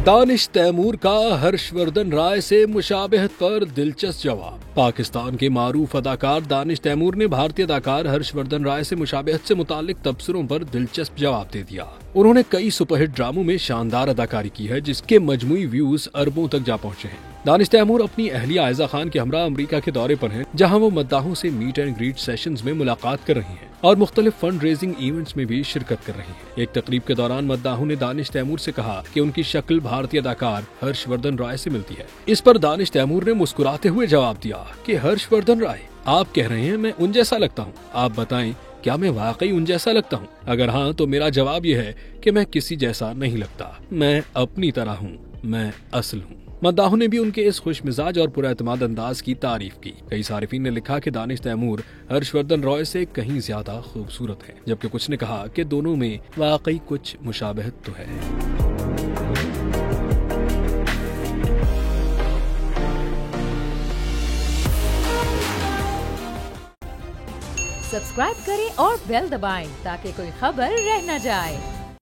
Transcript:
दानिश तैमूर का हर्षवर्धन राय से मुशाबहत पर दिलचस्प जवाब। पाकिस्तान के मारूफ अदाकार दानिश तैमूर ने भारतीय अदाकार हर्षवर्धन राय से मुशाबहत से मुतालिक तबसरों पर दिलचस्प जवाब दे दिया। उन्होंने कई सुपरहिट ड्रामों में शानदार अदाकारी की है, जिसके मजमुई व्यूज अरबों तक जा पहुंचे हैं। दानिश तैमूर अपनी अहलिया आयजा खान के हमरा अमेरिका के दौरे पर हैं, जहां वो मद्दाहों से मीट एंड ग्रीट सेशंस में मुलाकात कर रही हैं और मुख्तलिफ फंड रेजिंग इवेंट्स में भी शिरकत कर रही हैं। एक तकरीब के दौरान मद्दाहों ने दानिश तैमूर से कहा कि उनकी शक्ल भारतीय अदाकार हर्षवर्धन राय से मिलती है। इस पर दानिश तैमूर ने मुस्कुराते हुए जवाब दिया कि हर्षवर्धन राय, आप कह रहे हैं मैं उन जैसा लगता हूँ, आप बताएं क्या मैं वाकई उन जैसा लगता हूँ? अगर हाँ तो मेरा जवाब यह है कि मैं किसी जैसा नहीं लगता, मैं अपनी तरह हूँ, मैं असल हूँ। मद्दाहों ने भी उनके इस खुश मिजाज और पुरएतमाद अंदाज की तारीफ की। कई सारिफीन ने लिखा कि दानिश तैमूर हर्षवर्धन रॉय से कहीं ज्यादा खूबसूरत है, जबकि कुछ ने कहा कि दोनों में वाकई कुछ मुशाबहत तो है। सब्सक्राइब करें और बेल दबाएं ताकि कोई खबर रह न जाए।